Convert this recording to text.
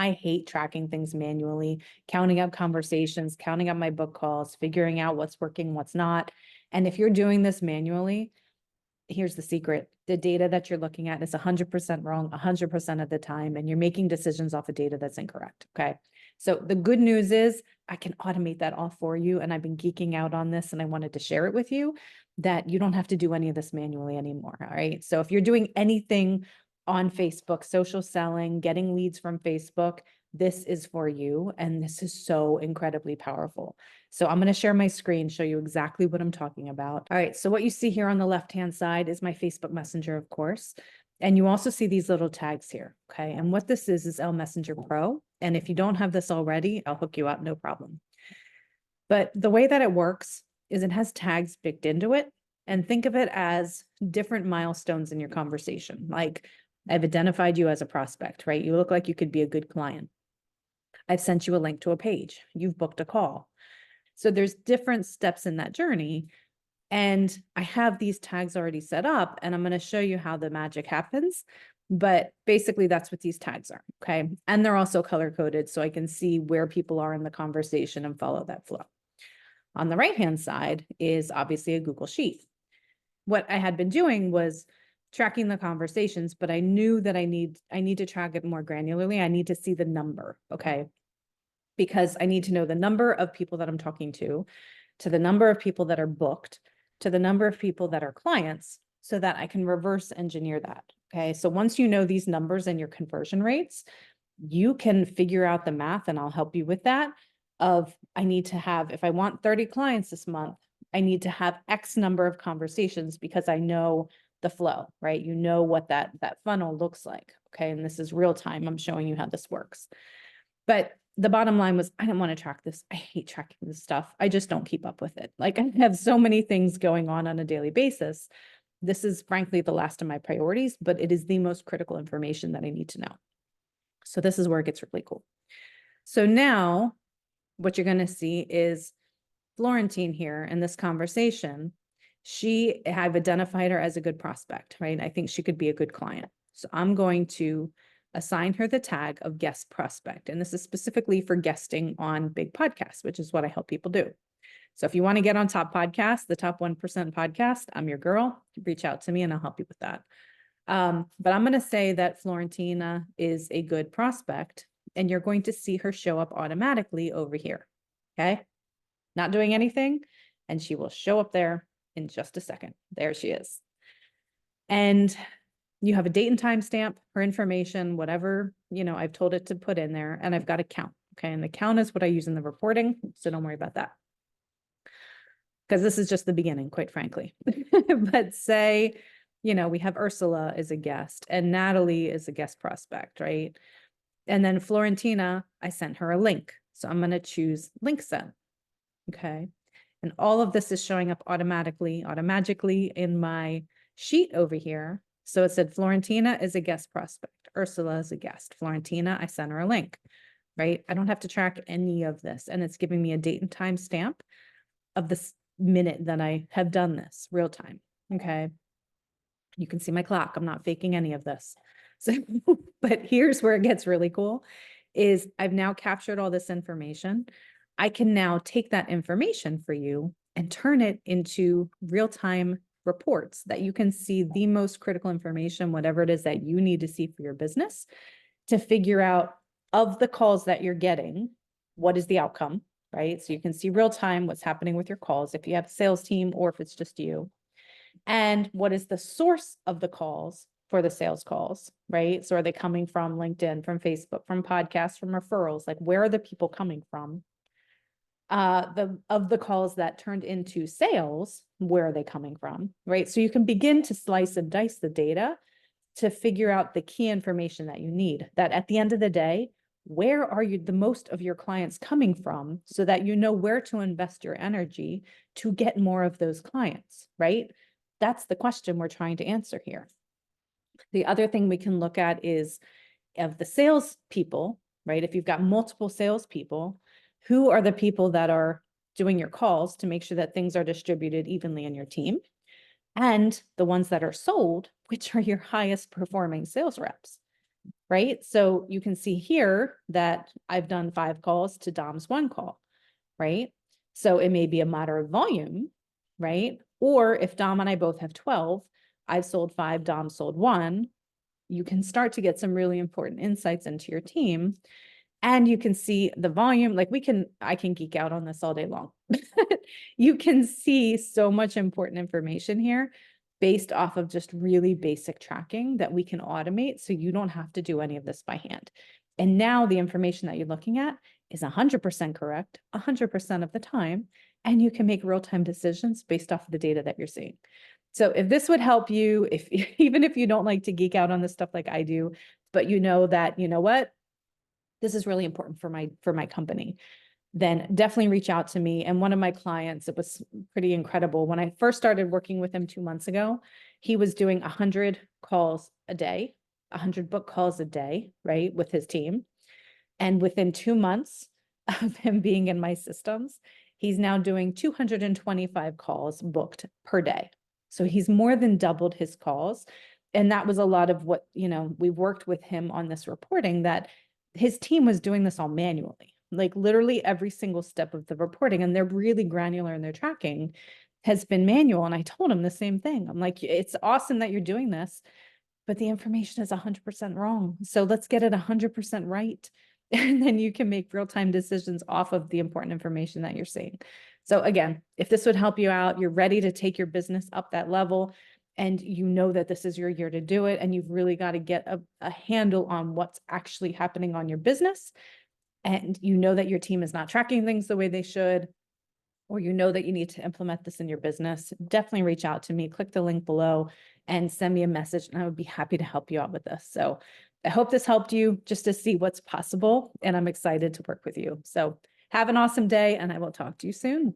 I hate tracking things manually, counting up conversations, counting up my book calls, figuring out what's working, what's not. And if you're doing this manually, here's the secret. The data that you're looking at is 100% wrong 100% of the time, and you're making decisions off of data that's incorrect. Okay. So the good news is I can automate that all for you. And I've been geeking out on this and I wanted to share it with you that you don't have to do any of this manually anymore. All right. So if you're doing anything on Facebook, social selling, getting leads from Facebook, this is for you. And this is so incredibly powerful. So I'm going to share my screen, show you exactly what I'm talking about. All right. So what you see here on the left-hand side is my Facebook Messenger, of course. And you also see these little tags here. Okay. And what this is L Messenger Pro. And if you don't have this already, I'll hook you up, no problem. But the way that it works is it has tags baked into it. And think of it as different milestones in your conversation. Like I've identified you as a prospect, right? You look like you could be a good client. I've sent you a link to a page. You've booked a call. So there's different steps in that journey. And I have these tags already set up and I'm going to show you how the magic happens. But basically that's what these tags are. Okay. And they're also color coded so I can see where people are in the conversation and follow that flow. On the right-hand side is obviously a Google Sheet. What I had been doing was tracking the conversations, but I knew that I need to track it more granularly. I need to see the number. Okay. Because I need to know the number of people that I'm talking to the number of people that are booked, to the number of people that are clients, so that I can reverse engineer that. Okay. So once you know these numbers and your conversion rates, you can figure out the math and I'll help you with that of I need to have, if I want 30 clients this month, I need to have X number of conversations because I know the flow, right? You know what that funnel looks like. Okay. And this is real time. I'm showing you how this works. But the bottom line was, I didn't want to track this. I hate tracking this stuff. I just don't keep up with it. Like I have so many things going on a daily basis. This is frankly the last of my priorities, but it is the most critical information that I need to know. So this is where it gets really cool. So now what you're going to see is Florentine here in this conversation. I've identified her as a good prospect, right? I think she could be a good client. So I'm going to assign her the tag of guest prospect. And this is specifically for guesting on big podcasts, which is what I help people do. So if you want to get on top podcasts, the top 1% podcast, I'm your girl. Reach out to me and I'll help you with that. But I'm going to say that Florentina is a good prospect and you're going to see her show up automatically over here. Okay. Not doing anything. And she will show up there in just a second. There she is. And you have a date and time stamp, her information, whatever, I've told it to put in there and I've got a count. Okay. And the count is what I use in the reporting. So don't worry about that. Because this is just the beginning, quite frankly. But say, we have Ursula as a guest and Natalie is a guest prospect, right? And then Florentina, I sent her a link. So I'm going to choose link sent. Okay. And all of this is showing up automatically in my sheet over here. So it said Florentina is a guest prospect. Ursula is a guest. Florentina, I sent her a link, right? I don't have to track any of this. And it's giving me a date and time stamp of this minute that I have done this real time. Okay. You can see my clock. I'm not faking any of this. So, but here's where it gets really cool is I've now captured all this information. I can now take that information for you and turn it into real-time reports that you can see the most critical information, whatever it is that you need to see for your business to figure out of the calls that you're getting, what is the outcome, right? So you can see real time what's happening with your calls if you have a sales team or if it's just you. And what is the source of the calls for the sales calls, right? So are they coming from LinkedIn, from Facebook, from podcasts, from referrals? Like where are the people coming from? Of the calls that turned into sales, where are they coming from, right? So you can begin to slice and dice the data to figure out the key information that you need, that at the end of the day, where are the most of your clients coming from so that you know where to invest your energy to get more of those clients, right? That's the question we're trying to answer here. The other thing we can look at is of the sales people, right? If you've got multiple salespeople, who are the people that are doing your calls to make sure that things are distributed evenly in your team? And the ones that are sold, which are your highest performing sales reps, right? So you can see here that I've done 5 calls to Dom's 1 call, right? So it may be a moderate volume, right? Or if Dom and I both have 12, I've sold 5, Dom sold 1, you can start to get some really important insights into your team. And you can see the volume, like I can geek out on this all day long. You can see so much important information here based off of just really basic tracking that we can automate so you don't have to do any of this by hand. And now the information that you're looking at is 100% correct 100% of the time, and you can make real-time decisions based off of the data that you're seeing. So if this would help you, if even if you don't like to geek out on this stuff like I do, but you know that, you know what, this is really important for my company, then definitely reach out to me. And one of my clients, it was pretty incredible. When I first started working with him 2 months ago, he was doing 100 calls a day, 100 book calls a day, right, with his team. And within 2 months of him being in my systems, he's now doing 225 calls booked per day. So he's more than doubled his calls. And that was a lot of what, we worked with him on this reporting, that his team was doing this all manually, like literally every single step of the reporting. And they're really granular in their tracking has been manual. And I told him the same thing. I'm like, it's awesome that you're doing this, but the information is 100% wrong. So let's get it 100% right. And then you can make real-time decisions off of the important information that you're seeing. So again, if this would help you out, you're ready to take your business up that level, and you know that this is your year to do it, and you've really got to get a handle on what's actually happening on your business, and you know that your team is not tracking things the way they should, or you know that you need to implement this in your business, definitely reach out to me, click the link below and send me a message, and I would be happy to help you out with this. So I hope this helped you just to see what's possible, and I'm excited to work with you. So have an awesome day, and I will talk to you soon.